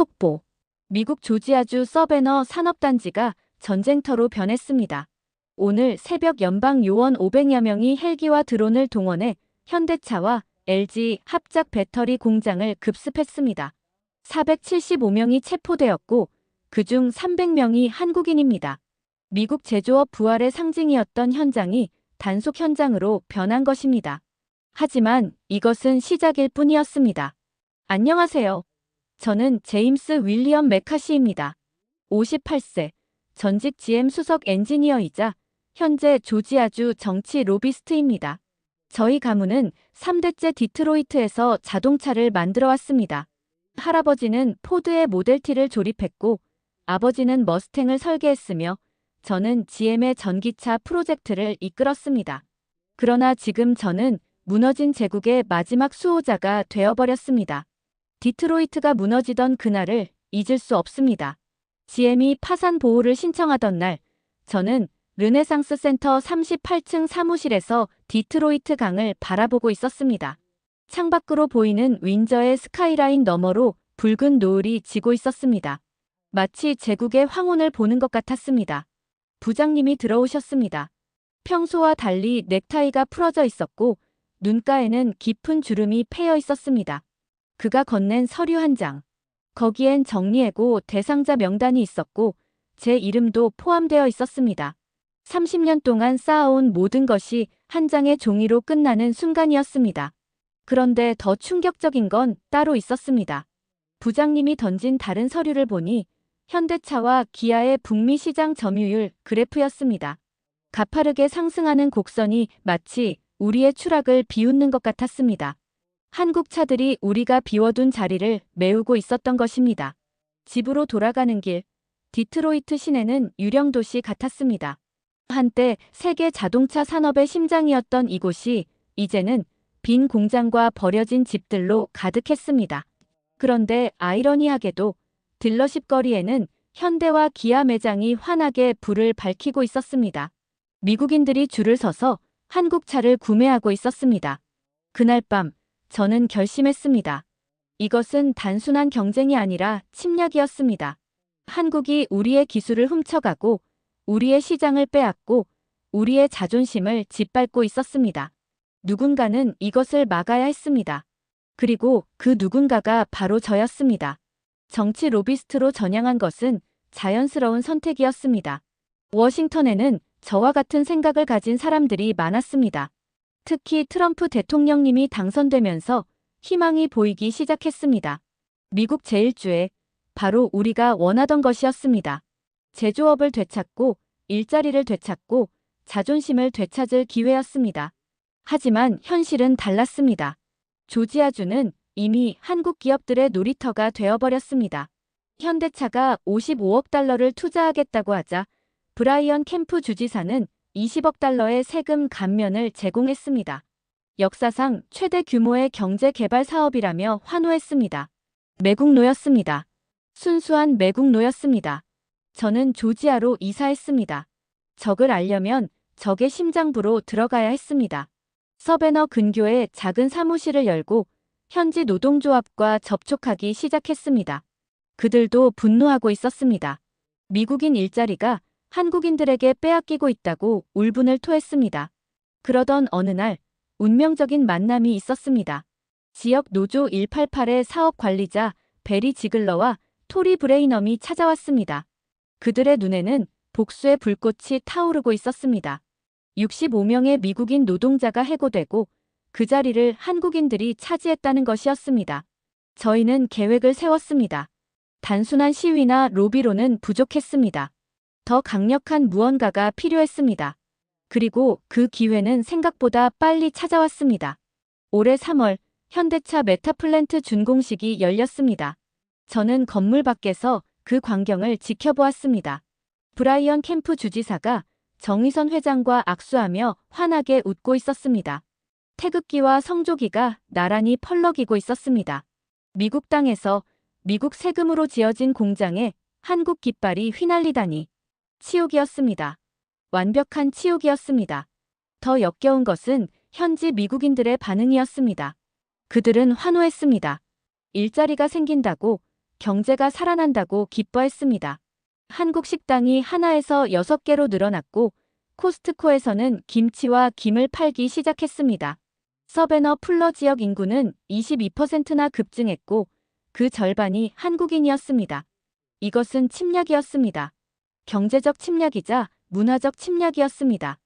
속보. 미국 조지아주 서베너 산업단지가 전쟁터로 변했습니다. 오늘 새벽 연방 요원 500여 명이 헬기와 드론을 동원해 현대차와 LG 합작 배터리 공장을 급습했습니다. 475명이 체포되었고 그중 300명이 한국인입니다. 미국 제조업 부활의 상징이었던 현장이 단속 현장으로 변한 것입니다. 하지만 이것은 시작일 뿐이었습니다. 안녕하세요. 저는 제임스 윌리엄 맥카시입니다. 58세, 전직 GM 수석 엔지니어이자 현재 조지아주 정치 로비스트입니다. 저희 가문은 3대째 디트로이트에서 자동차를 만들어 왔습니다. 할아버지는 포드의 모델T를 조립했고 아버지는 머스탱을 설계했으며 저는 GM의 전기차 프로젝트를 이끌었습니다. 그러나 지금 저는 무너진 제국의 마지막 수호자가 되어버렸습니다. 디트로이트가 무너지던 그날을 잊을 수 없습니다. GM이 파산 보호를 신청하던 날, 저는 르네상스 센터 38층 사무실에서 디트로이트 강을 바라보고 있었습니다. 창밖으로 보이는 윈저의 스카이라인 너머로 붉은 노을이 지고 있었습니다. 마치 제국의 황혼을 보는 것 같았습니다. 부장님이 들어오셨습니다. 평소와 달리 넥타이가 풀어져 있었고 눈가에는 깊은 주름이 패여 있었습니다. 그가 건넨 서류 한 장. 거기엔 정리해고 대상자 명단이 있었고 제 이름도 포함되어 있었습니다. 30년 동안 쌓아온 모든 것이 한 장의 종이로 끝나는 순간이었습니다. 그런데 더 충격적인 건 따로 있었습니다. 부장님이 던진 다른 서류를 보니 현대차와 기아의 북미 시장 점유율 그래프였습니다. 가파르게 상승하는 곡선이 마치 우리의 추락을 비웃는 것 같았습니다. 한국 차들이 우리가 비워둔 자리를 메우고 있었던 것입니다. 집으로 돌아가는 길, 디트로이트 시내는 유령도시 같았습니다. 한때 세계 자동차 산업의 심장이었던 이곳이 이제는 빈 공장과 버려진 집들로 가득했습니다. 그런데 아이러니하게도 딜러십 거리에는 현대와 기아 매장이 환하게 불을 밝히고 있었습니다. 미국인들이 줄을 서서 한국 차를 구매하고 있었습니다. 그날 밤 저는 결심했습니다. 이것은 단순한 경쟁이 아니라 침략이었습니다. 한국이 우리의 기술을 훔쳐가고 우리의 시장을 빼앗고 우리의 자존심을 짓밟고 있었습니다. 누군가는 이것을 막아야 했습니다. 그리고 그 누군가가 바로 저였습니다. 정치 로비스트로 전향한 것은 자연스러운 선택이었습니다. 워싱턴에는 저와 같은 생각을 가진 사람들이 많았습니다. 특히 트럼프 대통령님이 당선되면서 희망이 보이기 시작했습니다. 미국 제1주에 바로 우리가 원하던 것이었습니다. 제조업을 되찾고 일자리를 되찾고 자존심을 되찾을 기회였습니다. 하지만 현실은 달랐습니다. 조지아주는 이미 한국 기업들의 놀이터가 되어버렸습니다. 현대차가 55억 달러를 투자하겠다고 하자 브라이언 캠프 주지사는 20억 달러의 세금 감면을 제공했습니다. 역사상 최대 규모의 경제 개발 사업이라며 환호했습니다. 매국노였습니다. 순수한 매국노였습니다. 저는 조지아로 이사했습니다. 적을 알려면 적의 심장부로 들어가야 했습니다. 서베너 근교에 작은 사무실을 열고 현지 노동조합과 접촉하기 시작했습니다. 그들도 분노하고 있었습니다. 미국인 일자리가 한국인들에게 빼앗기고 있다고 울분을 토했습니다. 그러던 어느 날 운명적인 만남이 있었습니다. 지역 노조 188의 사업 관리자 베리 지글러와 토리 브레이넘이 찾아왔습니다. 그들의 눈에는 복수의 불꽃이 타오르고 있었습니다. 65명의 미국인 노동자가 해고되고 그 자리를 한국인들이 차지했다는 것이었습니다. 저희는 계획을 세웠습니다. 단순한 시위나 로비로는 부족했습니다. 더 강력한 무언가가 필요했습니다. 그리고 그 기회는 생각보다 빨리 찾아왔습니다. 올해 3월 현대차 메타플랜트 준공식이 열렸습니다. 저는 건물 밖에서 그 광경을 지켜보았습니다. 브라이언 캠프 주지사가 정의선 회장과 악수하며 환하게 웃고 있었습니다. 태극기와 성조기가 나란히 펄럭이고 있었습니다. 미국 땅에서 미국 세금으로 지어진 공장에 한국 깃발이 휘날리다니. 치욕이었습니다. 완벽한 치욕이었습니다. 더 역겨운 것은 현지 미국인들의 반응이었습니다. 그들은 환호했습니다. 일자리가 생긴다고, 경제가 살아난다고 기뻐했습니다. 한국 식당이 하나에서 6개로 늘어났고 코스트코에서는 김치와 김을 팔기 시작했습니다. 서베너 풀러 지역 인구는 22%나 급증했고 그 절반이 한국인이었습니다. 이것은 침략이었습니다. 경제적 침략이자 문화적 침략이었습니다.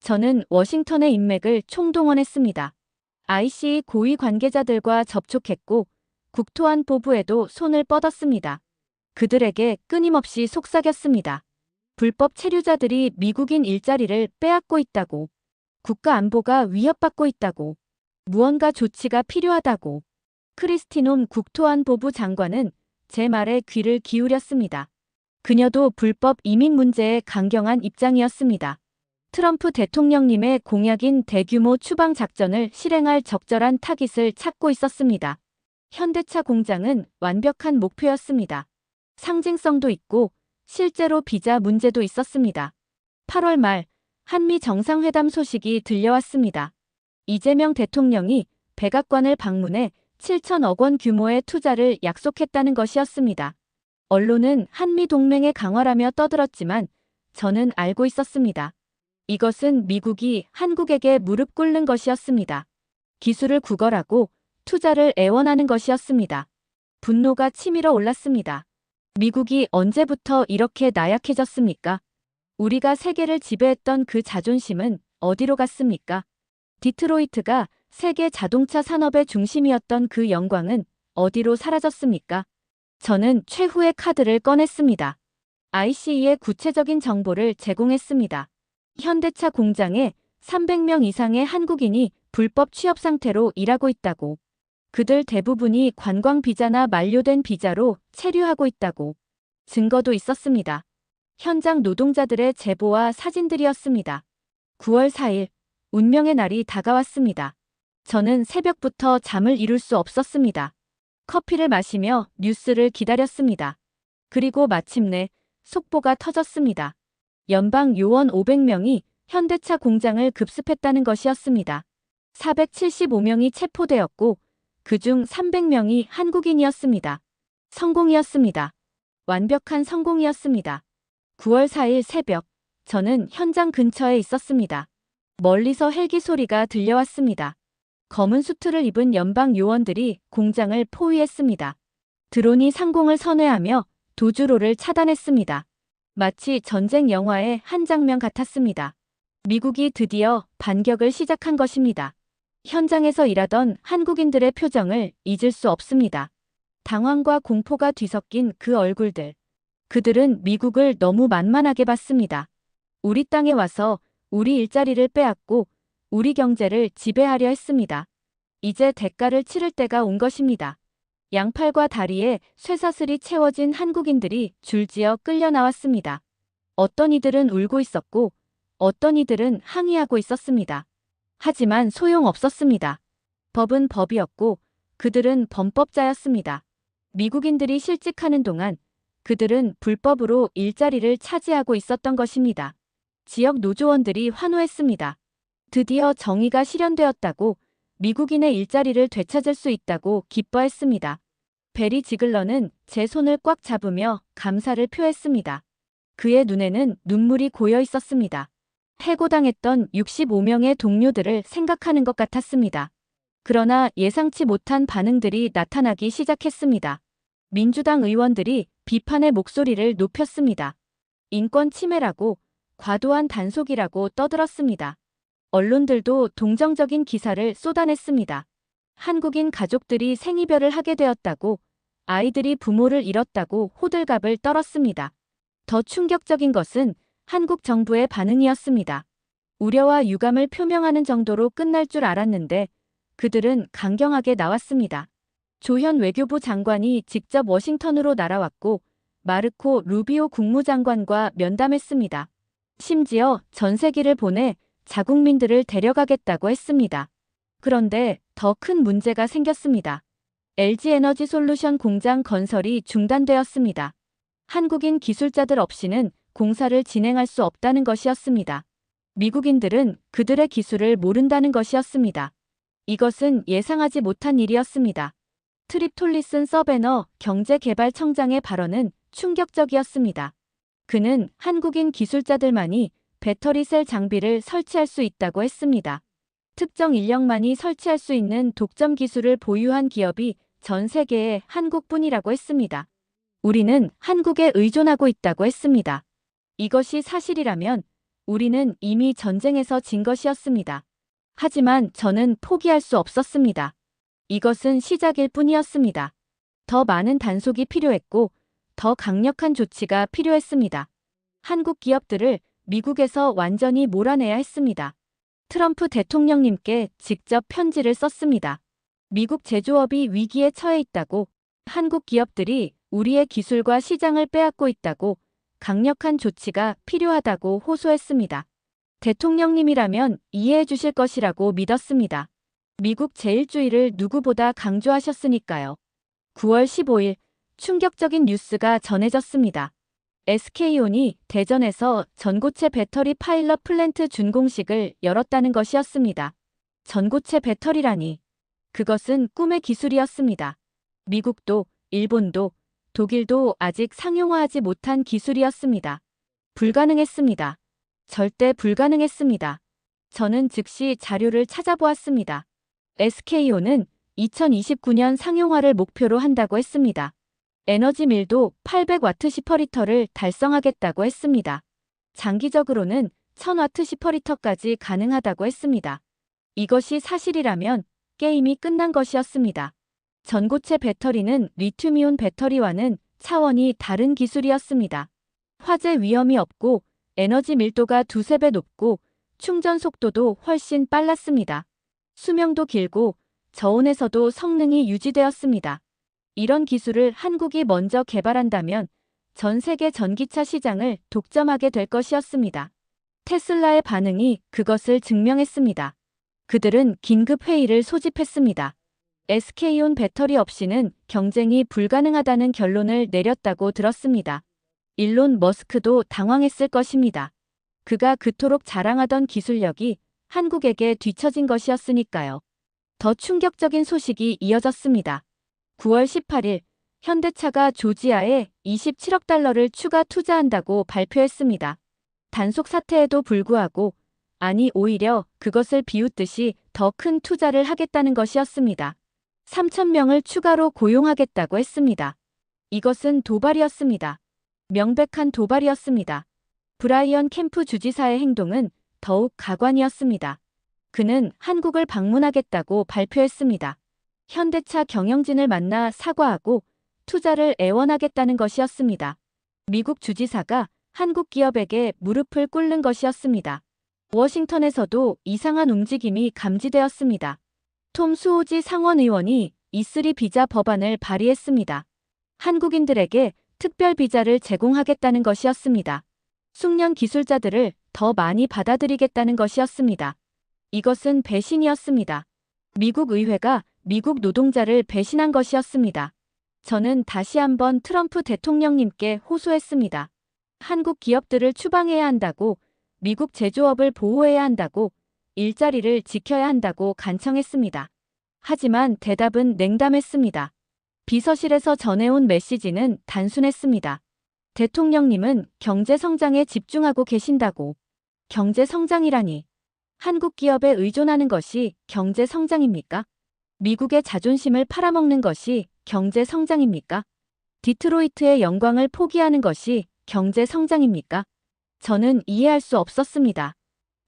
저는 워싱턴의 인맥을 총동원했습니다. ICE 고위 관계자들과 접촉했고 국토안보부에도 손을 뻗었습니다. 그들에게 끊임없이 속삭였습니다. 불법 체류자들이 미국인 일자리를 빼앗고 있다고, 국가 안보가 위협받고 있다고, 무언가 조치가 필요하다고. 크리스티놈 국토안보부 장관은 제 말에 귀를 기울였습니다. 그녀도 불법 이민 문제에 강경한 입장이었습니다. 트럼프 대통령님의 공약인 대규모 추방 작전을 실행할 적절한 타깃을 찾고 있었습니다. 현대차 공장은 완벽한 목표였습니다. 상징성도 있고 실제로 비자 문제도 있었습니다. 8월 말 한미 정상회담 소식이 들려왔습니다. 이재명 대통령이 백악관을 방문해 7천억 원 규모의 투자를 약속했다는 것이었습니다. 언론은 한미 동맹의 강화라며 떠들었지만 저는 알고 있었습니다. 이것은 미국이 한국에게 무릎 꿇는 것이었습니다. 기술을 구걸하고 투자를 애원하는 것이었습니다. 분노가 치밀어 올랐습니다. 미국이 언제부터 이렇게 나약해졌습니까? 우리가 세계를 지배했던 그 자존심은 어디로 갔습니까? 디트로이트가 세계 자동차 산업의 중심이었던 그 영광은 어디로 사라졌습니까? 저는 최후의 카드를 꺼냈습니다. ICE의 구체적인 정보를 제공했습니다. 현대차 공장에 300명 이상의 한국인이 불법 취업 상태로 일하고 있다고. 그들 대부분이 관광 비자나 만료된 비자로 체류하고 있다고. 증거도 있었습니다. 현장 노동자들의 제보와 사진들이었습니다. 9월 4일, 운명의 날이 다가왔습니다. 저는 새벽부터 잠을 이룰 수 없었습니다. 커피를 마시며 뉴스를 기다렸습니다. 그리고 마침내 속보가 터졌습니다. 연방 요원 500명이 현대차 공장을 급습했다는 것이었습니다. 475명이 체포되었고 그중 300명이 한국인이었습니다. 성공이었습니다. 완벽한 성공이었습니다. 9월 4일 새벽, 저는 현장 근처에 있었습니다. 멀리서 헬기 소리가 들려왔습니다. 검은 수트를 입은 연방 요원들이 공장을 포위했습니다. 드론이 상공을 선회하며 도주로를 차단했습니다. 마치 전쟁 영화의 한 장면 같았습니다. 미국이 드디어 반격을 시작한 것입니다. 현장에서 일하던 한국인들의 표정을 잊을 수 없습니다. 당황과 공포가 뒤섞인 그 얼굴들. 그들은 미국을 너무 만만하게 봤습니다. 우리 땅에 와서 우리 일자리를 빼앗고 우리 경제를 지배하려 했습니다. 이제 대가를 치를 때가 온 것입니다. 양팔과 다리에 쇠사슬이 채워진 한국인들이 줄지어 끌려 나왔습니다. 어떤 이들은 울고 있었고 어떤 이들은 항의하고 있었습니다. 하지만 소용없었습니다. 법은 법이었고 그들은 범법자였습니다. 미국인들이 실직하는 동안 그들은 불법으로 일자리를 차지하고 있었던 것입니다. 지역 노조원들이 환호했습니다. 드디어 정의가 실현되었다고, 미국인의 일자리를 되찾을 수 있다고 기뻐했습니다. 베리 지글러는 제 손을 꽉 잡으며 감사를 표했습니다. 그의 눈에는 눈물이 고여 있었습니다. 해고당했던 65명의 동료들을 생각하는 것 같았습니다. 그러나 예상치 못한 반응들이 나타나기 시작했습니다. 민주당 의원들이 비판의 목소리를 높였습니다. 인권 침해라고, 과도한 단속이라고 떠들었습니다. 언론들도 동정적인 기사를 쏟아냈습니다. 한국인 가족들이 생이별을 하게 되었다고, 아이들이 부모를 잃었다고 호들갑을 떨었습니다. 더 충격적인 것은 한국 정부의 반응이었습니다. 우려와 유감을 표명하는 정도로 끝날 줄 알았는데 그들은 강경하게 나왔습니다. 조현 외교부 장관이 직접 워싱턴으로 날아왔고 마르코 루비오 국무장관과 면담했습니다. 심지어 전세기를 보내 자국민들을 데려가겠다고 했습니다. 그런데 더 큰 문제가 생겼습니다. LG에너지솔루션 공장 건설이 중단되었습니다. 한국인 기술자들 없이는 공사를 진행할 수 없다는 것이었습니다. 미국인들은 그들의 기술을 모른다는 것이었습니다. 이것은 예상하지 못한 일이었습니다. 트립톨리슨 서베너 경제개발청장의 발언은 충격적이었습니다. 그는 한국인 기술자들만이 배터리셀 장비를 설치할 수 있다고 했습니다. 특정 인력만이 설치할 수 있는 독점 기술을 보유한 기업이 전 세계에 한국뿐이라고 했습니다. 우리는 한국에 의존하고 있다고 했습니다. 이것이 사실이라면 우리는 이미 전쟁에서 진 것이었습니다. 하지만 저는 포기할 수 없었습니다. 이것은 시작일 뿐이었습니다. 더 많은 단속이 필요했고 더 강력한 조치가 필요했습니다. 한국 기업들을 미국에서 완전히 몰아내야 했습니다. 트럼프 대통령님께 직접 편지를 썼습니다. 미국 제조업이 위기에 처해 있다고, 한국 기업들이 우리의 기술과 시장을 빼앗고 있다고, 강력한 조치가 필요하다고 호소했습니다. 대통령님이라면 이해해 주실 것이라고 믿었습니다. 미국 제일주의를 누구보다 강조하셨으니까요. 9월 15일 충격적인 뉴스가 전해졌습니다. SK온이 대전에서 전고체 배터리 파일럿 플랜트 준공식을 열었다는 것이었습니다. 전고체 배터리라니. 그것은 꿈의 기술이었습니다. 미국도, 일본도, 독일도 아직 상용화하지 못한 기술이었습니다. 불가능했습니다. 절대 불가능했습니다. 저는 즉시 자료를 찾아보았습니다. SK온은 2029년 상용화를 목표로 한다고 했습니다. 에너지 밀도 800와트 시퍼리터를 달성하겠다고 했습니다. 장기적으로는 1000와트 시퍼리터까지 가능하다고 했습니다. 이것이 사실이라면 게임이 끝난 것이었습니다. 전고체 배터리는 리튬이온 배터리와는 차원이 다른 기술이었습니다. 화재 위험이 없고 에너지 밀도가 두세 배 높고 충전 속도도 훨씬 빨랐습니다. 수명도 길고 저온에서도 성능이 유지되었습니다. 이런 기술을 한국이 먼저 개발한다면 전 세계 전기차 시장을 독점하게 될 것이었습니다. 테슬라의 반응이 그것을 증명했습니다. 그들은 긴급 회의를 소집했습니다. SK온 배터리 없이는 경쟁이 불가능하다는 결론을 내렸다고 들었습니다. 일론 머스크도 당황했을 것입니다. 그가 그토록 자랑하던 기술력이 한국에게 뒤처진 것이었으니까요. 더 충격적인 소식이 이어졌습니다. 9월 18일 현대차가 조지아에 27억 달러를 추가 투자한다고 발표했습니다. 단속 사태에도 불구하고, 아니 오히려 그것을 비웃듯이 더 큰 투자를 하겠다는 것이었습니다. 3,000명을 추가로 고용하겠다고 했습니다. 이것은 도발이었습니다. 명백한 도발이었습니다. 브라이언 캠프 주지사의 행동은 더욱 가관이었습니다. 그는 한국을 방문하겠다고 발표했습니다. 현대차 경영진을 만나 사과하고 투자를 애원하겠다는 것이었습니다. 미국 주지사가 한국 기업에게 무릎을 꿇는 것이었습니다. 워싱턴에서도 이상한 움직임이 감지되었습니다. 톰 수오지 상원 의원이 E3 비자 법안을 발의했습니다. 한국인들에게 특별 비자를 제공하겠다는 것이었습니다. 숙련 기술자들을 더 많이 받아들이겠다는 것이었습니다. 이것은 배신이었습니다. 미국 의회가 미국 노동자를 배신한 것이었습니다. 저는 다시 한번 트럼프 대통령님께 호소했습니다. 한국 기업들을 추방해야 한다고, 미국 제조업을 보호해야 한다고, 일자리를 지켜야 한다고 간청했습니다. 하지만 대답은 냉담했습니다. 비서실에서 전해온 메시지는 단순했습니다. 대통령님은 경제 성장에 집중하고 계신다고. 경제 성장이라니. 한국 기업에 의존하는 것이 경제 성장입니까? 미국의 자존심을 팔아먹는 것이 경제 성장입니까? 디트로이트의 영광을 포기하는 것이 경제 성장입니까? 저는 이해할 수 없었습니다.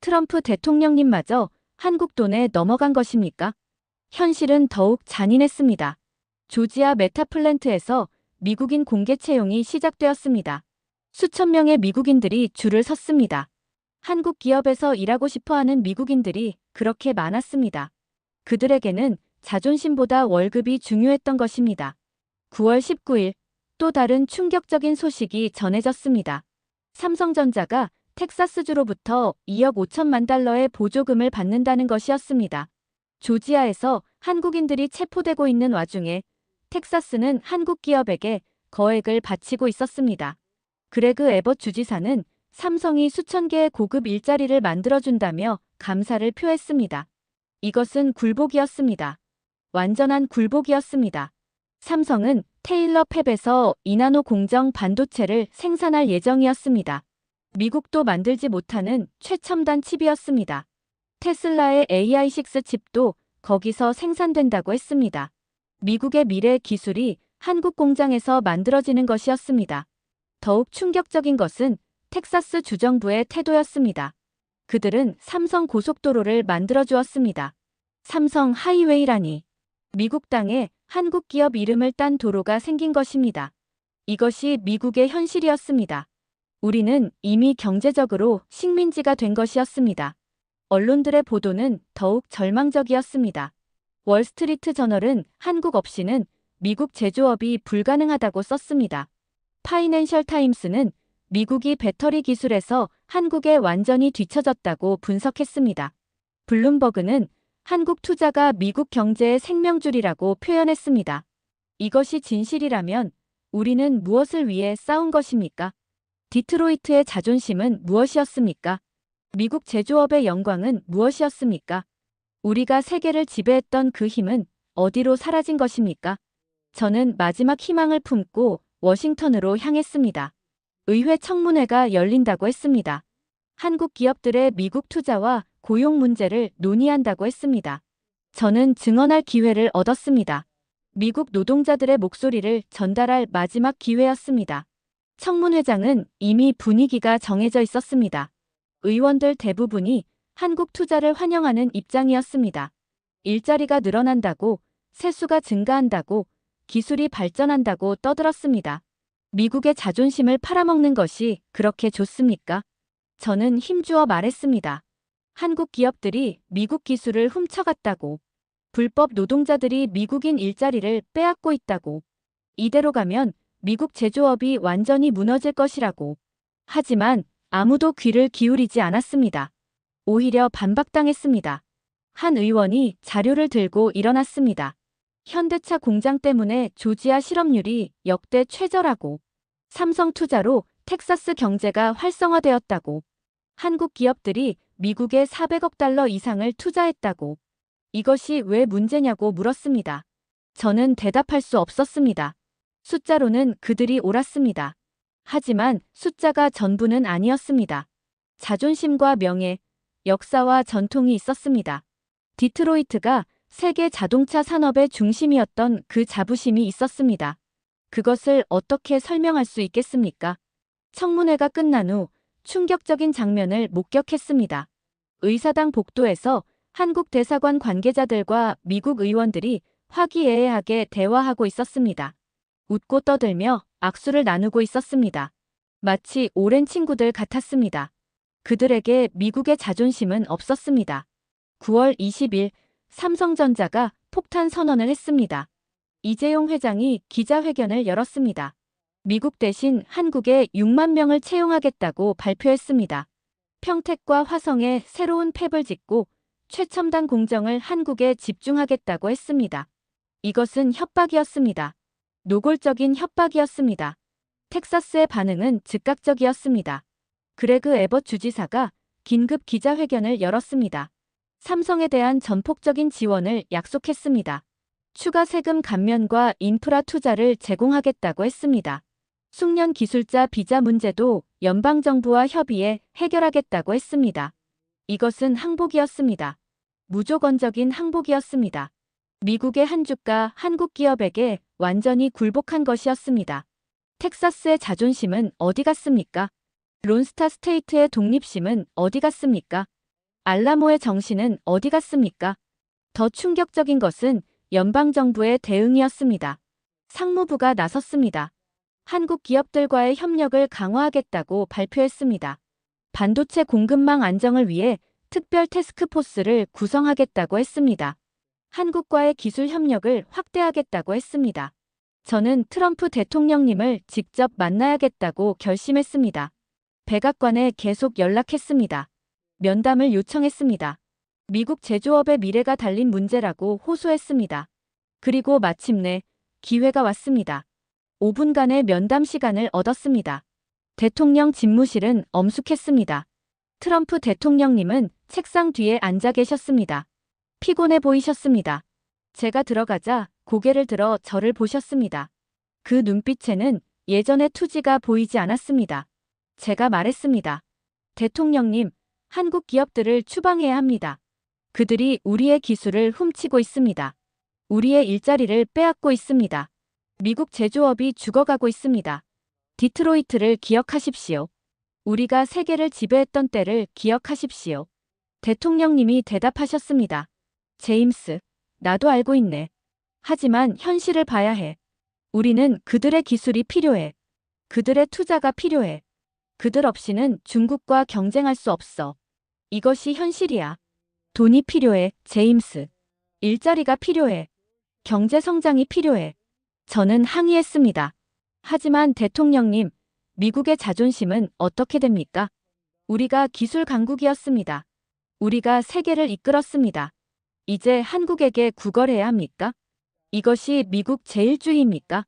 트럼프 대통령님마저 한국 돈에 넘어간 것입니까? 현실은 더욱 잔인했습니다. 조지아 메타플랜트에서 미국인 공개 채용이 시작되었습니다. 수천 명의 미국인들이 줄을 섰습니다. 한국 기업에서 일하고 싶어하는 미국인들이 그렇게 많았습니다. 그들에게는 자존심보다 월급이 중요했던 것입니다. 9월 19일 또 다른 충격적인 소식이 전해졌습니다. 삼성전자가 텍사스주로부터 2억 5천만 달러의 보조금을 받는다는 것이었습니다. 조지아에서 한국인들이 체포되고 있는 와중에 텍사스는 한국 기업에게 거액을 바치고 있었습니다. 그레그 에벗 주지사는 삼성이 수천 개의 고급 일자리를 만들어준다며 감사를 표했습니다. 이것은 굴복이었습니다. 완전한 굴복이었습니다. 삼성은 테일러 팹에서 2나노 공정 반도체를 생산할 예정이었습니다. 미국도 만들지 못하는 최첨단 칩이었습니다. 테슬라의 AI6 칩도 거기서 생산된다고 했습니다. 미국의 미래 기술이 한국 공장에서 만들어지는 것이었습니다. 더욱 충격적인 것은 텍사스 주정부의 태도였습니다. 그들은 삼성 고속도로를 만들어 주었습니다. 삼성 하이웨이라니. 미국 땅에 한국 기업 이름을 딴 도로가 생긴 것입니다. 이것이 미국의 현실이었습니다. 우리는 이미 경제적으로 식민지가 된 것이었습니다. 언론들의 보도는 더욱 절망적이었습니다. 월스트리트 저널은 한국 없이는 미국 제조업이 불가능하다고 썼습니다. 파이낸셜 타임스는 미국이 배터리 기술에서 한국에 완전히 뒤처졌다고 분석했습니다. 블룸버그는 한국 투자가 미국 경제의 생명줄이라고 표현했습니다. 이것이 진실이라면 우리는 무엇을 위해 싸운 것입니까? 디트로이트의 자존심은 무엇이었습니까? 미국 제조업의 영광은 무엇이었습니까? 우리가 세계를 지배했던 그 힘은 어디로 사라진 것입니까? 저는 마지막 희망을 품고 워싱턴으로 향했습니다. 의회 청문회가 열린다고 했습니다. 한국 기업들의 미국 투자와 고용 문제를 논의한다고 했습니다. 저는 증언할 기회를 얻었습니다. 미국 노동자들의 목소리를 전달할 마지막 기회였습니다. 청문회장은 이미 분위기가 정해져 있었습니다. 의원들 대부분이 한국 투자를 환영하는 입장이었습니다. 일자리가 늘어난다고, 세수가 증가한다고, 기술이 발전한다고 떠들었습니다. 미국의 자존심을 팔아먹는 것이 그렇게 좋습니까? 저는 힘주어 말했습니다. 한국 기업들이 미국 기술을 훔쳐갔다고, 불법 노동자들이 미국인 일자리를 빼앗고 있다고, 이대로 가면 미국 제조업이 완전히 무너질 것이라고. 하지만 아무도 귀를 기울이지 않았습니다. 오히려 반박당했습니다. 한 의원이 자료를 들고 일어났습니다. 현대차 공장 때문에 조지아 실업률이 역대 최저라고. 삼성 투자로 텍사스 경제가 활성화되었다고. 한국 기업들이 미국에 400억 달러 이상을 투자했다고. 이것이 왜 문제냐고 물었습니다. 저는 대답할 수 없었습니다. 숫자로는 그들이 옳았습니다. 하지만 숫자가 전부는 아니었습니다. 자존심과 명예, 역사와 전통이 있었습니다. 디트로이트가 세계 자동차 산업의 중심이었던 그 자부심이 있었습니다. 그것을 어떻게 설명할 수 있겠습니까? 청문회가 끝난 후 충격적인 장면을 목격했습니다. 의사당 복도에서 한국 대사관 관계자들과 미국 의원들이 화기애애하게 대화하고 있었습니다. 웃고 떠들며 악수를 나누고 있었습니다. 마치 오랜 친구들 같았습니다. 그들에게 미국의 자존심은 없었습니다. 9월 20일 삼성전자가 폭탄 선언을 했습니다. 이재용 회장이 기자회견을 열었습니다. 미국 대신 한국에 6만 명을 채용하겠다고 발표했습니다. 평택과 화성에 새로운 팹을 짓고 최첨단 공정을 한국에 집중하겠다고 했습니다. 이것은 협박이었습니다. 노골적인 협박이었습니다. 텍사스의 반응은 즉각적이었습니다. 그레그 에벗 주지사가 긴급 기자회견을 열었습니다. 삼성에 대한 전폭적인 지원을 약속했습니다. 추가 세금 감면과 인프라 투자를 제공하겠다고 했습니다. 숙련 기술자 비자 문제도 연방정부와 협의해 해결하겠다고 했습니다. 이것은 항복이었습니다. 무조건적인 항복이었습니다. 미국의 한 주가 한국 기업에게 완전히 굴복한 것이었습니다. 텍사스의 자존심은 어디 갔습니까? 론스타 스테이트의 독립심은 어디 갔습니까? 알라모의 정신은 어디 갔습니까? 더 충격적인 것은 연방정부의 대응이었습니다. 상무부가 나섰습니다. 한국 기업들과의 협력을 강화하겠다고 발표했습니다. 반도체 공급망 안정을 위해 특별 태스크포스를 구성하겠다고 했습니다. 한국과의 기술 협력을 확대하겠다고 했습니다. 저는 트럼프 대통령님을 직접 만나야겠다고 결심했습니다. 백악관에 계속 연락했습니다. 면담을 요청했습니다. 미국 제조업의 미래가 달린 문제라고 호소했습니다. 그리고 마침내 기회가 왔습니다. 5분간의 면담 시간을 얻었습니다. 대통령 집무실은 엄숙했습니다. 트럼프 대통령님은 책상 뒤에 앉아 계셨습니다. 피곤해 보이셨습니다. 제가 들어가자 고개를 들어 저를 보셨습니다. 그 눈빛에는 예전의 투지가 보이지 않았습니다. 제가 말했습니다. 대통령님, 한국 기업들을 추방해야 합니다. 그들이 우리의 기술을 훔치고 있습니다. 우리의 일자리를 빼앗고 있습니다. 미국 제조업이 죽어가고 있습니다. 디트로이트를 기억하십시오. 우리가 세계를 지배했던 때를 기억하십시오. 대통령님이 대답하셨습니다. 제임스, 나도 알고 있네. 하지만 현실을 봐야 해. 우리는 그들의 기술이 필요해. 그들의 투자가 필요해. 그들 없이는 중국과 경쟁할 수 없어. 이것이 현실이야. 돈이 필요해, 제임스. 일자리가 필요해. 경제 성장이 필요해. 저는 항의했습니다. 하지만 대통령님, 미국의 자존심은 어떻게 됩니까? 우리가 기술 강국이었습니다. 우리가 세계를 이끌었습니다. 이제 한국에게 구걸해야 합니까? 이것이 미국 제일주의입니까?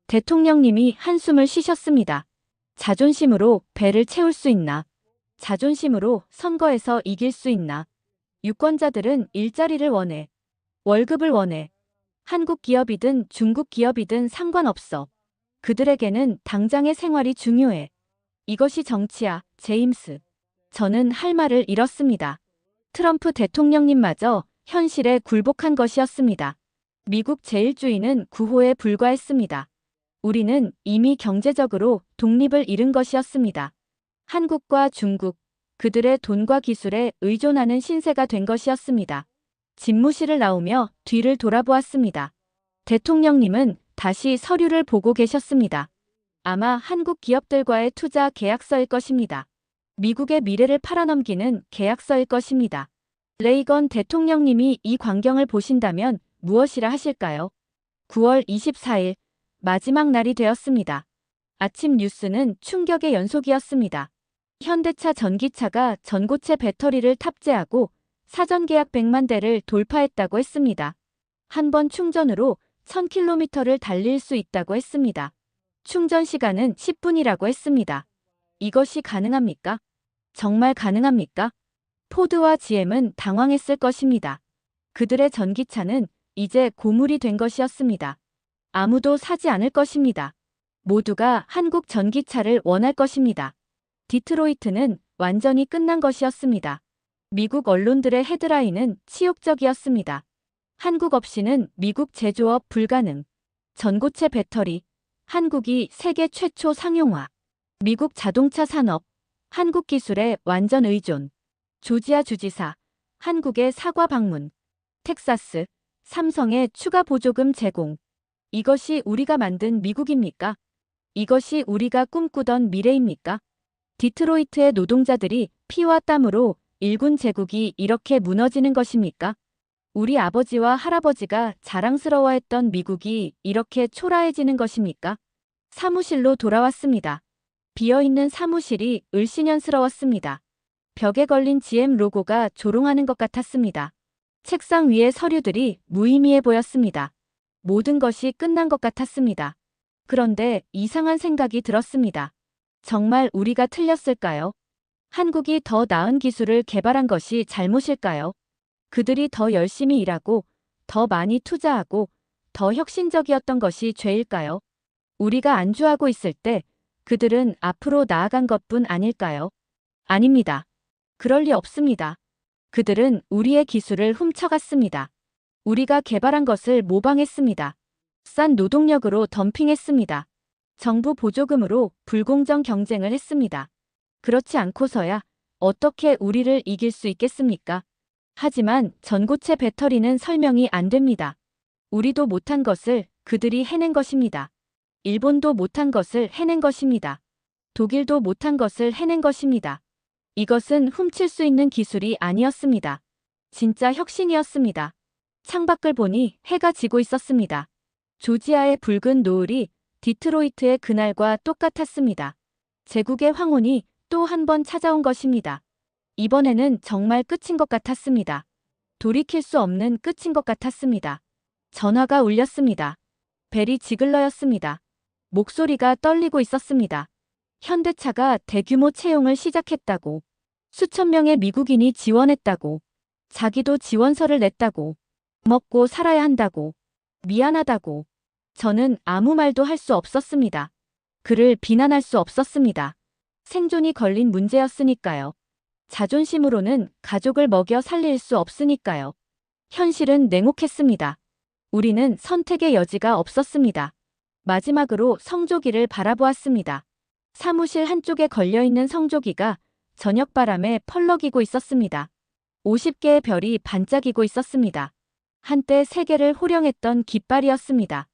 대통령님이 한숨을 쉬셨습니다. 자존심으로 배를 채울 수 있나? 자존심으로 선거에서 이길 수 있나? 유권자들은 일자리를 원해. 월급을 원해. 한국 기업이든 중국 기업이든 상관없어. 그들에게는 당장의 생활이 중요해. 이것이 정치야, 제임스. 저는 할 말을 잃었습니다. 트럼프 대통령님마저 현실에 굴복한 것이었습니다. 미국 제일주의는 구호에 불과했습니다. 우리는 이미 경제적으로 독립을 잃은 것이었습니다. 한국과 중국, 그들의 돈과 기술에 의존하는 신세가 된 것이었습니다. 집무실을 나오며 뒤를 돌아보았습니다. 대통령님은 다시 서류를 보고 계셨습니다. 아마 한국 기업들과의 투자 계약서일 것입니다. 미국의 미래를 팔아넘기는 계약서일 것입니다. 레이건 대통령님이 이 광경을 보신다면 무엇이라 하실까요? 9월 24일, 마지막 날이 되었습니다. 아침 뉴스는 충격의 연속이었습니다. 현대차 전기차가 전고체 배터리를 탑재하고 사전 계약 100만 대를 돌파했다고 했습니다. 한 번 충전으로 1000km를 달릴 수 있다고 했습니다. 충전 시간은 10분이라고 했습니다. 이것이 가능합니까? 정말 가능합니까? 포드와 GM은 당황했을 것입니다. 그들의 전기차는 이제 고물이 된 것이었습니다. 아무도 사지 않을 것입니다. 모두가 한국 전기차를 원할 것입니다. 디트로이트는 완전히 끝난 것이었습니다. 미국 언론들의 헤드라인은 치욕적이었습니다. 한국 없이는 미국 제조업 불가능. 전고체 배터리. 한국이 세계 최초 상용화. 미국 자동차 산업. 한국 기술에 완전 의존. 조지아 주지사. 한국의 사과 방문. 텍사스. 삼성의 추가 보조금 제공. 이것이 우리가 만든 미국입니까? 이것이 우리가 꿈꾸던 미래입니까? 디트로이트의 노동자들이 피와 땀으로 일군 제국이 이렇게 무너지는 것입니까? 우리 아버지와 할아버지가 자랑스러워했던 미국이 이렇게 초라해지는 것입니까? 사무실로 돌아왔습니다. 비어있는 사무실이 을씨년스러웠습니다. 벽에 걸린 GM 로고가 조롱하는 것 같았습니다. 책상 위의 서류들이 무의미해 보였습니다. 모든 것이 끝난 것 같았습니다. 그런데 이상한 생각이 들었습니다. 정말 우리가 틀렸을까요? 한국이 더 나은 기술을 개발한 것이 잘못일까요? 그들이 더 열심히 일하고, 더 많이 투자하고, 더 혁신적이었던 것이 죄일까요? 우리가 안주하고 있을 때 그들은 앞으로 나아간 것뿐 아닐까요? 아닙니다. 그럴 리 없습니다. 그들은 우리의 기술을 훔쳐갔습니다. 우리가 개발한 것을 모방했습니다. 싼 노동력으로 덤핑했습니다. 정부 보조금으로 불공정 경쟁을 했습니다. 그렇지 않고서야 어떻게 우리를 이길 수 있겠습니까? 하지만 전고체 배터리는 설명이 안 됩니다. 우리도 못한 것을 그들이 해낸 것입니다. 일본도 못한 것을 해낸 것입니다. 독일도 못한 것을 해낸 것입니다. 이것은 훔칠 수 있는 기술이 아니었습니다. 진짜 혁신이었습니다. 창밖을 보니 해가 지고 있었습니다. 조지아의 붉은 노을이 디트로이트의 그날과 똑같았습니다. 제국의 황혼이 또 한 번 찾아온 것입니다. 이번에는 정말 끝인 것 같았습니다. 돌이킬 수 없는 끝인 것 같았습니다. 전화가 울렸습니다. 벨이 지글러였습니다. 목소리가 떨리고 있었습니다. 현대차가 대규모 채용을 시작했다고. 수천 명의 미국인이 지원했다고. 자기도 지원서를 냈다고. 먹고 살아야 한다고. 미안하다고. 저는 아무 말도 할 수 없었습니다. 그를 비난할 수 없었습니다. 생존이 걸린 문제였으니까요. 자존심으로는 가족을 먹여 살릴 수 없으니까요. 현실은 냉혹했습니다. 우리는 선택의 여지가 없었습니다. 마지막으로 성조기를 바라보았습니다. 사무실 한쪽에 걸려있는 성조기가 저녁바람에 펄럭이고 있었습니다. 50개의 별이 반짝이고 있었습니다. 한때 세계를 호령했던 깃발이었습니다.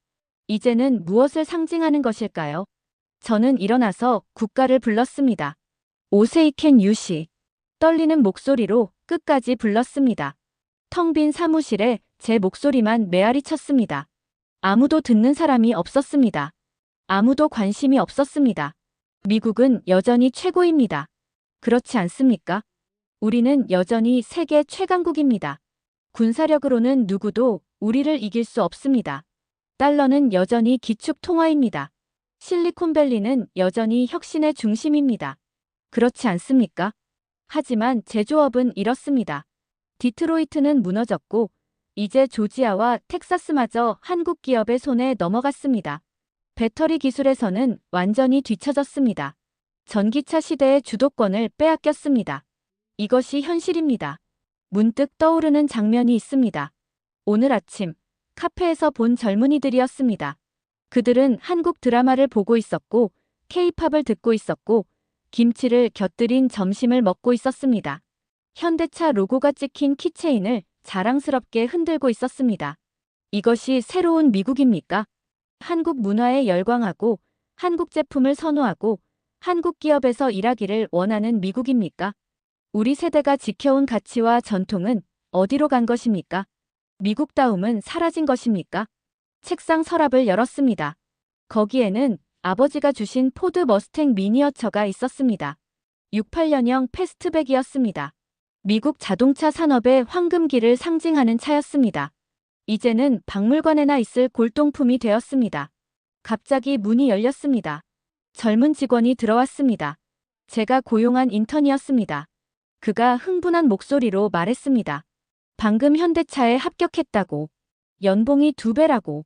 이제는 무엇을 상징하는 것일까요? 저는 일어나서 국가를 불렀습니다. 오세이켄 유시. 떨리는 목소리로 끝까지 불렀습니다. 텅 빈 사무실에 제 목소리만 메아리 쳤습니다. 아무도 듣는 사람이 없었습니다. 아무도 관심이 없었습니다. 미국은 여전히 최고입니다. 그렇지 않습니까? 우리는 여전히 세계 최강국입니다. 군사력으로는 누구도 우리를 이길 수 없습니다. 달러는 여전히 기축 통화입니다. 실리콘밸리는 여전히 혁신의 중심입니다. 그렇지 않습니까? 하지만 제조업은 이렇습니다. 디트로이트는 무너졌고 이제 조지아와 텍사스마저 한국 기업의 손에 넘어갔습니다. 배터리 기술에서는 완전히 뒤처졌습니다. 전기차 시대의 주도권을 빼앗겼습니다. 이것이 현실입니다. 문득 떠오르는 장면이 있습니다. 오늘 아침 카페에서 본 젊은이들이었습니다. 그들은 한국 드라마를 보고 있었고 K-팝을 듣고 있었고 김치를 곁들인 점심을 먹고 있었습니다. 현대차 로고가 찍힌 키체인을 자랑스럽게 흔들고 있었습니다. 이것이 새로운 미국입니까? 한국 문화에 열광하고 한국 제품을 선호하고 한국 기업에서 일하기를 원하는 미국입니까? 우리 세대가 지켜온 가치와 전통은 어디로 간 것입니까? 미국다움은 사라진 것입니까? 책상 서랍을 열었습니다. 거기에는 아버지가 주신 포드 머스탱 미니어처가 있었습니다. 68년형 패스트백이었습니다. 미국 자동차 산업의 황금기를 상징하는 차였습니다. 이제는 박물관에나 있을 골동품이 되었습니다. 갑자기 문이 열렸습니다. 젊은 직원이 들어왔습니다. 제가 고용한 인턴이었습니다. 그가 흥분한 목소리로 말했습니다. 방금 현대차에 합격했다고. 연봉이 2배라고.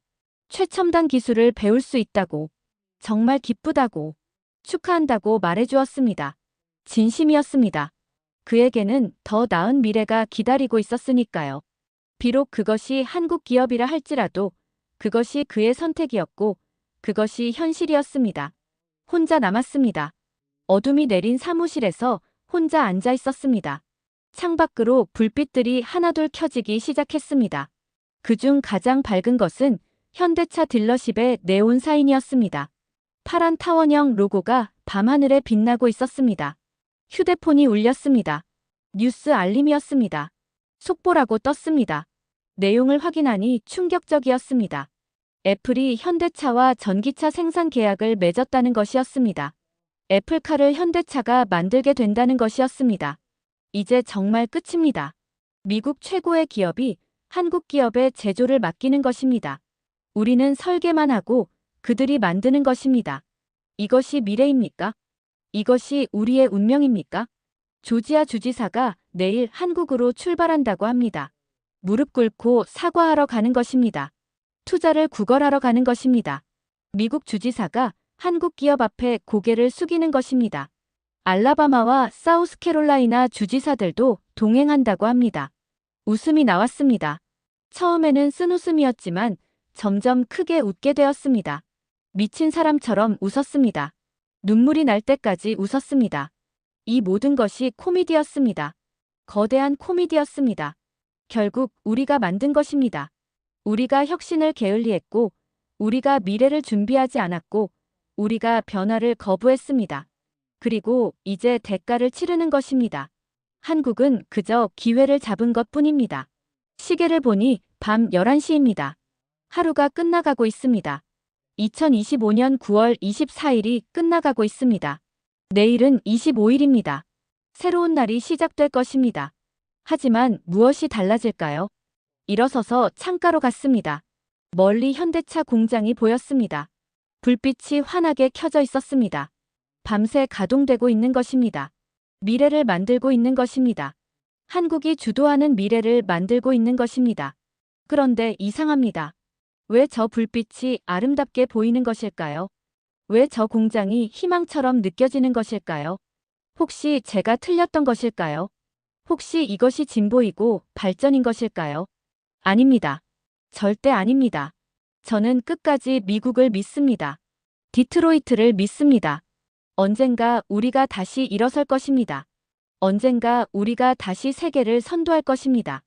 최첨단 기술을 배울 수 있다고. 정말 기쁘다고. 축하한다고 말해주었습니다. 진심이었습니다. 그에게는 더 나은 미래가 기다리고 있었으니까요. 비록 그것이 한국 기업이라 할지라도 그것이 그의 선택이었고 그것이 현실이었습니다. 혼자 남았습니다. 어둠이 내린 사무실에서 혼자 앉아 있었습니다. 창밖으로 불빛들이 하나둘 켜지기 시작했습니다. 그중 가장 밝은 것은 현대차 딜러십의 네온 사인이었습니다. 파란 타원형 로고가 밤하늘에 빛나고 있었습니다. 휴대폰이 울렸습니다. 뉴스 알림이었습니다. 속보라고 떴습니다. 내용을 확인하니 충격적이었습니다. 애플이 현대차와 전기차 생산 계약을 맺었다는 것이었습니다. 애플카를 현대차가 만들게 된다는 것이었습니다. 이제 정말 끝입니다. 미국 최고의 기업이 한국 기업에 제조를 맡기는 것입니다. 우리는 설계만 하고 그들이 만드는 것입니다. 이것이 미래입니까? 이것이 우리의 운명입니까? 조지아 주지사가 내일 한국으로 출발한다고 합니다. 무릎 꿇고 사과하러 가는 것입니다. 투자를 구걸하러 가는 것입니다. 미국 주지사가 한국 기업 앞에 고개를 숙이는 것입니다. 알라바마와 사우스캐롤라이나 주지사들도 동행한다고 합니다. 웃음이 나왔습니다. 처음에는 쓴웃음이었지만 점점 크게 웃게 되었습니다. 미친 사람처럼 웃었습니다. 눈물이 날 때까지 웃었습니다. 이 모든 것이 코미디였습니다. 거대한 코미디였습니다. 결국 우리가 만든 것입니다. 우리가 혁신을 게을리했고, 우리가 미래를 준비하지 않았고, 우리가 변화를 거부했습니다. 그리고 이제 대가를 치르는 것입니다. 한국은 그저 기회를 잡은 것뿐입니다. 시계를 보니 밤 11시입니다. 하루가 끝나가고 있습니다. 2025년 9월 24일이 끝나가고 있습니다. 내일은 25일입니다. 새로운 날이 시작될 것입니다. 하지만 무엇이 달라질까요? 일어서서 창가로 갔습니다. 멀리 현대차 공장이 보였습니다. 불빛이 환하게 켜져 있었습니다. 밤새 가동되고 있는 것입니다. 미래를 만들고 있는 것입니다. 한국이 주도하는 미래를 만들고 있는 것입니다. 그런데 이상합니다. 왜 저 불빛이 아름답게 보이는 것일까요? 왜 저 공장이 희망처럼 느껴지는 것일까요? 혹시 제가 틀렸던 것일까요? 혹시 이것이 진보이고 발전인 것일까요? 아닙니다. 절대 아닙니다. 저는 끝까지 미국을 믿습니다. 디트로이트를 믿습니다. 언젠가 우리가 다시 일어설 것입니다. 언젠가 우리가 다시 세계를 선도할 것입니다.